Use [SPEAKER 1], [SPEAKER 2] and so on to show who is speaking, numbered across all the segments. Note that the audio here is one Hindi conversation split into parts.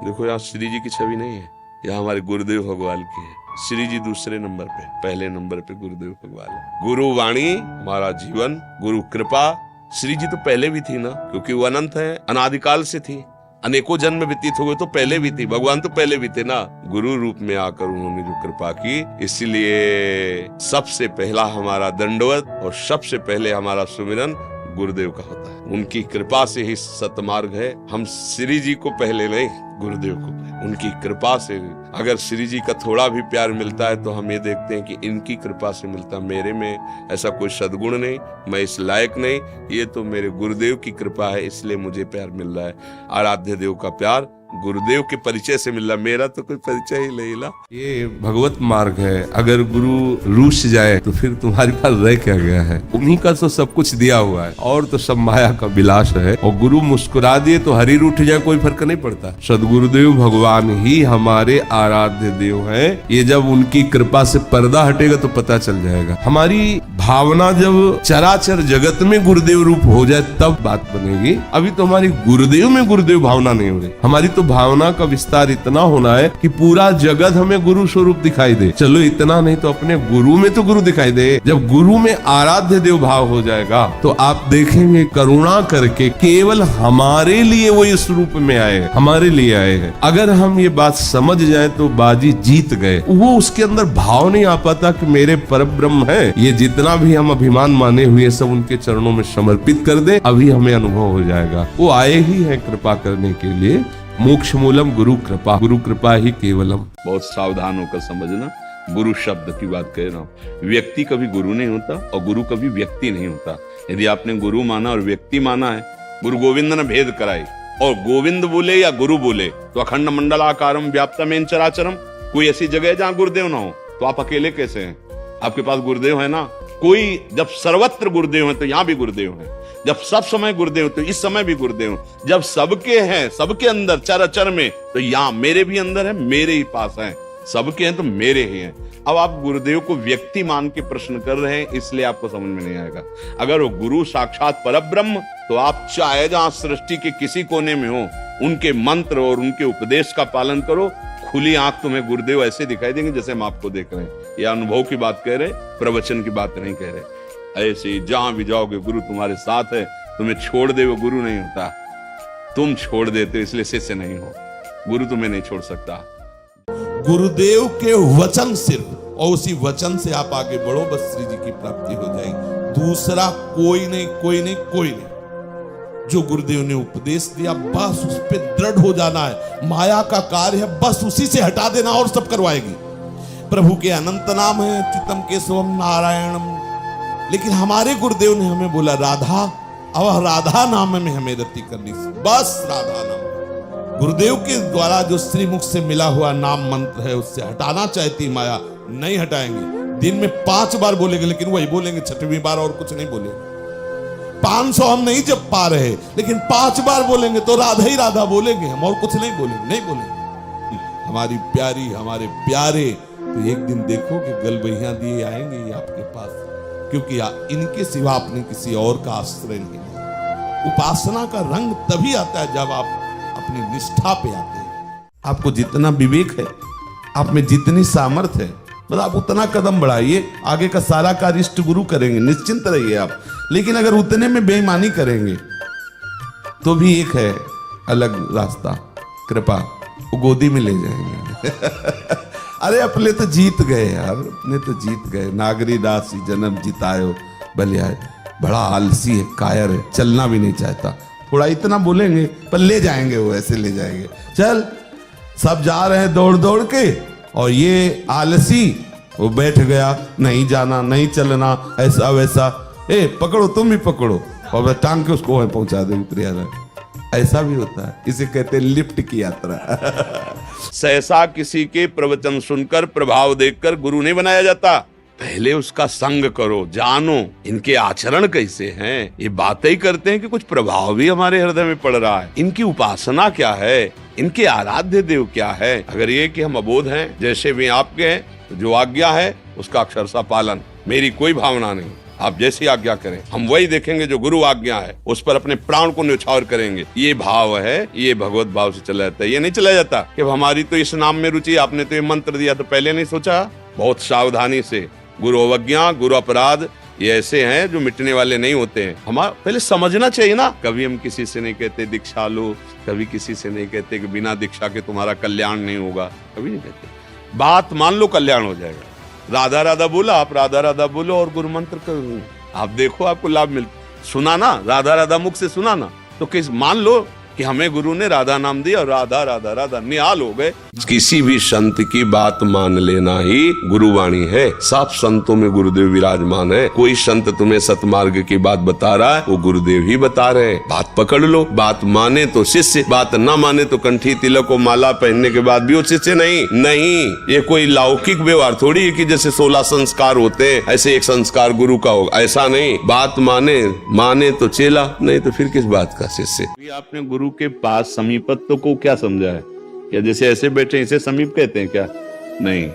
[SPEAKER 1] देखो यहाँ श्री जी की छवि नहीं है, यहाँ हमारे गुरुदेव भगवान की है। श्री जी दूसरे नंबर पे, पहले नंबर पे गुरुदेव भगवान है। गुरु वाणी हमारा जीवन, गुरु कृपा। श्री जी तो पहले भी थी ना, क्योंकि वो अनंत है, अनादिकाल से थी, अनेकों जन्म व्यतीत हो गए तो पहले भी थी, भगवान तो पहले भी थे ना। गुरु रूप में आकर उन्होंने जो कृपा की, इसलिए सबसे पहला हमारा दंडवत और सबसे पहले हमारा सुमिरन गुरुदेव का होता है। उनकी कृपा से ही सतमार्ग है। हम श्री जी को पहले नहीं, गुरुदेव को पहले, उनकी कृपा से। अगर श्री जी का थोड़ा भी प्यार मिलता है तो हम ये देखते हैं कि इनकी कृपा से मिलता। मेरे में ऐसा कोई सद्गुण नहीं, मैं इस लायक नहीं, ये तो मेरे गुरुदेव की कृपा है, इसलिए मुझे प्यार मिल रहा है। आराध्य देव का प्यार गुरुदेव के परिचय से मिल रहा, मेरा तो कोई परिचय ही नहीं ला।
[SPEAKER 2] ये भगवत मार्ग है। अगर गुरु रूठ जाए तो फिर तुम्हारे पास रह क्या गया है? उन्हीं का तो सब कुछ दिया हुआ है, और तो सब माया का विलास है। और गुरु मुस्कुरा दिए तो हरि रूठ जाए, कोई फर्क नहीं पड़ता। सदगुरुदेव भगवान ही हमारे आराध्य देव हैं। ये जब उनकी कृपा से पर्दा हटेगा तो पता चल जाएगा। हमारी भावना जब चराचर जगत में गुरुदेव रूप हो जाए तब बात बनेगी। अभी तो हमारी गुरुदेव में गुरुदेव भावना नहीं हो रही। हमारी तो भावना का विस्तार इतना होना है कि पूरा जगत हमें गुरु स्वरूप दिखाई दे। चलो इतना नहीं तो अपने गुरु में तो गुरु दिखाई दे। जब गुरु में आराध्य देव भाव हो जाएगा तो आप देखेंगे करुणा करके केवल हमारे लिए वो इस रूप में आए, हमारे लिए आए हैं। अगर हम ये बात समझ जाए तो बाजी जीत गए। वो उसके अंदर भाव नहीं आ पाता कि मेरे परब्रह्म है। ये जितना भी हम अभिमान माने हुए सब उनके चरणों में समर्पित कर दे, अभी हमें अनुभव हो जाएगा। वो आए ही है कृपा करने के लिए। मोक्ष मूलम गुरु कृपा, गुरु कृपा ही केवलम।
[SPEAKER 1] बहुत सावधान होकर समझना, गुरु शब्द की बात कह रहा हूँ। व्यक्ति कभी गुरु नहीं होता और गुरु कभी व्यक्ति नहीं होता। यदि आपने गुरु माना और व्यक्ति माना है, गुरु गोविंद ने भेद कराई, और गोविंद बोले या गुरु बोले तो अखंड मंडलाकारम व्याप्तमेन चराचरम। कोई ऐसी जगह है जहाँ गुरुदेव ना हो, तो आप अकेले कैसे हैं? आपके पास गुरुदेव है ना। कोई जब सर्वत्र गुरुदेव है तो यहाँ भी गुरुदेव है, जब सब समय गुरुदेव तो इस समय भी गुरुदेव, जब सबके हैं, सबके अंदर चराचर में, तो यहाँ मेरे भी अंदर है, मेरे ही पास है। सबके हैं तो मेरे ही हैं। अब आप गुरुदेव को व्यक्ति मान के प्रश्न कर रहे हैं, इसलिए आपको समझ में नहीं आएगा। अगर वो गुरु साक्षात परब्रह्म, तो आप चाहे जहां सृष्टि के किसी कोने में हो, उनके मंत्र और उनके उपदेश का पालन करो। खुली आंख तुम्हें गुरुदेव ऐसे दिखाई देंगे जैसे हम आपको देख रहे हैं। यह अनुभव की बात कह रहे, प्रवचन की बात नहीं कह रहे। ऐसे ही जहां भी जाओगे गुरु तुम्हारे साथ है। तुम्हें छोड़ दे वो गुरु नहीं होता, तुम छोड़ देते हो इसलिए शिष्य नहीं हो। गुरु तुम्हें नहीं छोड़ सकता।
[SPEAKER 3] गुरुदेव के वचन सिर्फ, और उसी वचन से आप आगे बढ़ो, बस श्री जी की प्राप्ति हो जाएगी। दूसरा कोई नहीं, कोई नहीं, कोई नहीं। जो गुरुदेव ने उपदेश दिया बस उस पे दृढ़ हो जाना है। माया का कार्य है, बस उसी से हटा देना और सब करवाएगी। प्रभु के अनंत नाम है, चितम केशवम नारायणम। लेकिन हमारे गुरुदेव ने हमें बोला राधा, अब राधा नाम में हमें रति करनी, बस राधा नाम। गुरुदेव के द्वारा जो श्रीमुख से मिला हुआ नाम मंत्र है, उससे हटाना चाहती माया, नहीं हटाएंगे। दिन में 5 बार बोलेंगे, लेकिन वही बोलेंगे 6वीं बार, और कुछ नहीं बोलेंगे। 500 हम नहीं जप पा रहे, लेकिन 5 बार बोलेंगे तो राधा ही राधा बोलेंगे हम, और कुछ नहीं बोलेंगे, नहीं बोलेंगे। हमारी प्यारी, हमारे प्यारे, तो एक दिन देखोगे गलबहियां दिए आएंगे ये आपके पास, क्योंकि इनके सिवा आपने किसी और का आश्रय नहीं लिया। उपासना का रंग तभी आता है जब आप अपनी निष्ठा पे आते हैं। आपको जितना विवेक है, आप में जितनी सामर्थ्य है, मतलब आप उतना कदम बढ़ाइए। आगे का सारा कार्य इष्ट गुरु करेंगे, निश्चिंत रहिए आप। लेकिन अगर उतने में बेईमानी करेंगे तो भी एक है अलग रास्ता, कृपा, वो गोदी में ले जाएंगे। अरे अपने तो जीत गए यार, अपने तो जीत गए। नागरी दासी जन्म जितायो बलियाए। बड़ा आलसी है, कायर है, चलना भी नहीं चाहता। थोड़ा इतना बोलेंगे पर ले जाएंगे, वो ऐसे ले जाएंगे। चल, सब जा रहे हैं दौड़ दौड़ के, और ये आलसी वो बैठ गया, नहीं जाना, नहीं चलना, ऐसा वैसा। ए पकड़ो, तुम भी पकड़ो, और टांग के उसको वहां पहुंचा दे, उतरिया। ऐसा भी होता है, इसे कहते हैं लिफ्ट की यात्रा।
[SPEAKER 1] सहसा किसी के प्रवचन सुनकर, प्रभाव देखकर गुरु नहीं बनाया जाता। पहले उसका संग करो, जानो इनके आचरण कैसे हैं। ये बातें ही करते हैं कि कुछ प्रभाव भी हमारे हृदय में पड़ रहा है। इनकी उपासना क्या है, इनके आराध्य देव क्या है। अगर ये कि हम अबोध हैं, जैसे भी आपके हैं, तो जो आज्ञा है उसका अक्षरशः पालन, मेरी कोई भावना नहीं। आप जैसी आज्ञा करें हम वही देखेंगे, जो गुरु आज्ञा है उस पर अपने प्राण को न्यौछावर करेंगे। ये भाव है, ये भगवत भाव से चला जाता है। ये नहीं चला जाता कि हमारी तो इस नाम में रुचि, आपने तो ये मंत्र दिया तो पहले नहीं सोचा। बहुत सावधानी से, गुरु अवज्ञा, गुरु अपराध ये ऐसे हैं जो मिटने वाले नहीं होते हैं। हमारा पहले समझना चाहिए ना। कभी हम किसी से नहीं कहते दीक्षा लो, कभी किसी से नहीं कहते कि बिना दीक्षा के तुम्हारा कल्याण नहीं होगा, कभी नहीं कहते। बात मान लो कल्याण हो जाएगा। राधा राधा बोला, आप राधा राधा बोलो और गुरु मंत्र करो, आप देखो आपको लाभ मिल। सुना ना, राधा राधा मुख से सुना ना, तो किस मान लो कि हमें गुरु ने राधा नाम दिया और राधा राधा राधा निहाल हो गए। किसी भी संत की बात मान लेना ही गुरुवाणी है। सब संतों में गुरुदेव विराजमान है। कोई संत तुम्हें सतमार्ग की बात बता रहा है, वो गुरुदेव ही बता रहे हैं। बात पकड़ लो, बात माने तो शिष्य, बात ना माने तो कंठी तिलक को माला पहनने के बाद भी वो शिष्य नहीं। ये कोई लौकिक व्यवहार थोड़ी है कि जैसे 16 संस्कार होते हैं ऐसे एक संस्कार गुरु का होगा, ऐसा नहीं। बात माने तो चेला, नहीं तो फिर किस बात का शिष्य। आपने गुरु के पास समीपत्व को क्या समझा है? क्या जैसे ऐसे बैठे इसे समीप कहते हैं क्या? नहीं,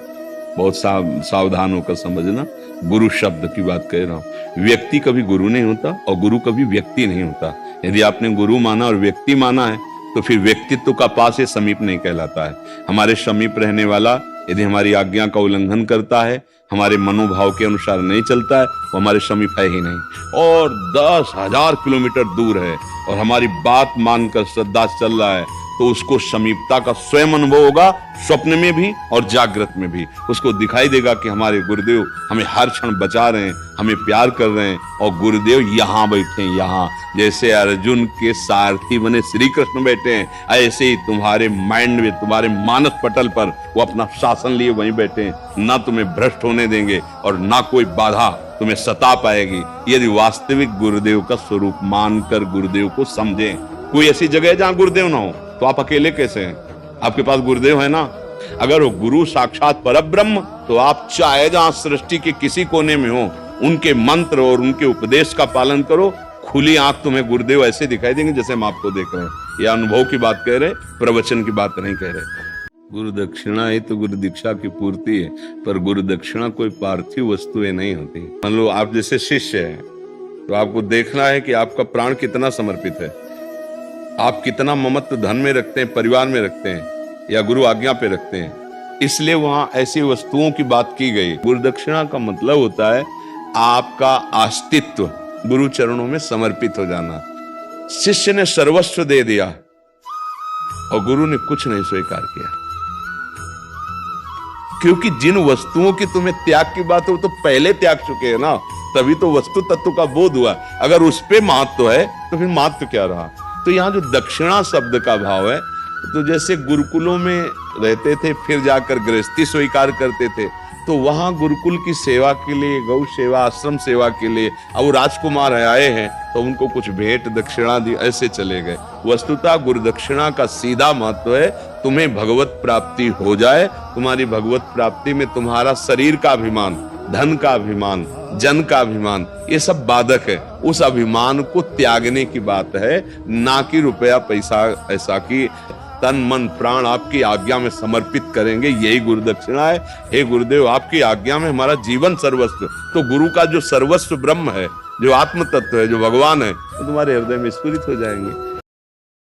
[SPEAKER 1] बहुत सावधान होकर समझना। गुरु शब्द की बात कह रहा हूं। व्यक्ति कभी गुरु नहीं होता और गुरु कभी व्यक्ति नहीं होता। यदि आपने गुरु माना और व्यक्ति माना है तो फिर व्यक्तित्व का पास ये समीप नहीं कहलाता है। हमारे समीप रहने वाला यदि हमारी आज्ञा का उल्लंघन करता है, हमारे मनोभाव के अनुसार नहीं चलता है, वो हमारे समीप है ही नहीं। और 10,000 किलोमीटर दूर है और हमारी बात मानकर श्रद्धा से चल रहा है तो उसको समीपता का स्वयं अनुभव होगा, स्वप्न में भी और जागृत में भी। उसको दिखाई देगा कि हमारे गुरुदेव हमें हर क्षण बचा रहे हैं, हमें प्यार कर रहे हैं और गुरुदेव यहाँ बैठे हैं। यहाँ जैसे अर्जुन के सारथी बने श्री कृष्ण बैठे हैं, ऐसे ही तुम्हारे माइंड में, तुम्हारे मानस पटल पर वो अपना शासन लिए वहीं बैठे हैं। ना तुम्हें भ्रष्ट होने देंगे और ना कोई बाधा तुम्हें सता पाएगी, यदि वास्तविक गुरुदेव का स्वरूप मानकर गुरुदेव को समझें। कोई ऐसी जगह है जहां गुरुदेव ना हो तो आप अकेले कैसे हैं? आपके पास गुरुदेव है ना। अगर वो गुरु साक्षात परब्रह्म, तो आप चाहे जहां सृष्टि के किसी कोने में हो, उनके मंत्र और उनके उपदेश का पालन करो, खुली आंख तुम्हें गुरुदेव ऐसे दिखाई देंगे जैसे हम आपको देख रहे हैं। यह अनुभव की बात कह रहे, प्रवचन की बात नहीं कह रहे। गुरु दक्षिणा ही तो गुरु दीक्षा की पूर्ति है, पर गुरु दक्षिणा कोई पार्थिव वस्तुएं नहीं होती। मान लो आप जैसे शिष्य हैं तो आपको देखना है कि आपका प्राण कितना समर्पित है, आप कितना ममत्व धन में रखते हैं, परिवार में रखते हैं या गुरु आज्ञा पे रखते हैं। इसलिए वहां ऐसी वस्तुओं की बात की गई। गुरु दक्षिणा का मतलब होता है आपका अस्तित्व गुरु चरणों में समर्पित हो जाना। शिष्य ने सर्वस्व दे दिया और गुरु ने कुछ नहीं स्वीकार किया, क्योंकि जिन वस्तुओं की तुम्हें त्याग की बात हो तो पहले त्याग चुके हैं ना, तभी तो वस्तु तत्व का बोध हुआ। अगर उस पे महत्व है तो फिर महत्व क्या रहा। तो यहाँ जो दक्षिणा शब्द का भाव है, तो जैसे गुरुकुलों में रहते थे फिर जाकर गृहस्थी स्वीकार करते थे, तो वहां गुरुकुल की सेवा के लिए, गौ सेवा, आश्रम सेवा के लिए अब वो राजकुमार आए हैं तो उनको कुछ भेंट दक्षिणा दी, ऐसे चले गए। वस्तुतः गुरु दक्षिणा का सीधा महत्व है तुम्हें भगवत प्राप्ति हो जाए। तुम्हारी भगवत प्राप्ति में तुम्हारा शरीर का अभिमान, धन का अभिमान, जन का अभिमान, ये सब बाधक है। उस अभिमान को त्यागने की बात है, ना कि रुपया पैसा ऐसा की तन मन प्राण आपकी आज्ञा में समर्पित करेंगे, यही गुरु दक्षिणा है। हे गुरुदेव, आपकी आज्ञा में हमारा जीवन सर्वस्व। तो गुरु का जो सर्वस्व ब्रह्म है, जो आत्म तत्व है, जो भगवान है, वो तुम्हारे हृदय में स्फुरित हो जाएंगे।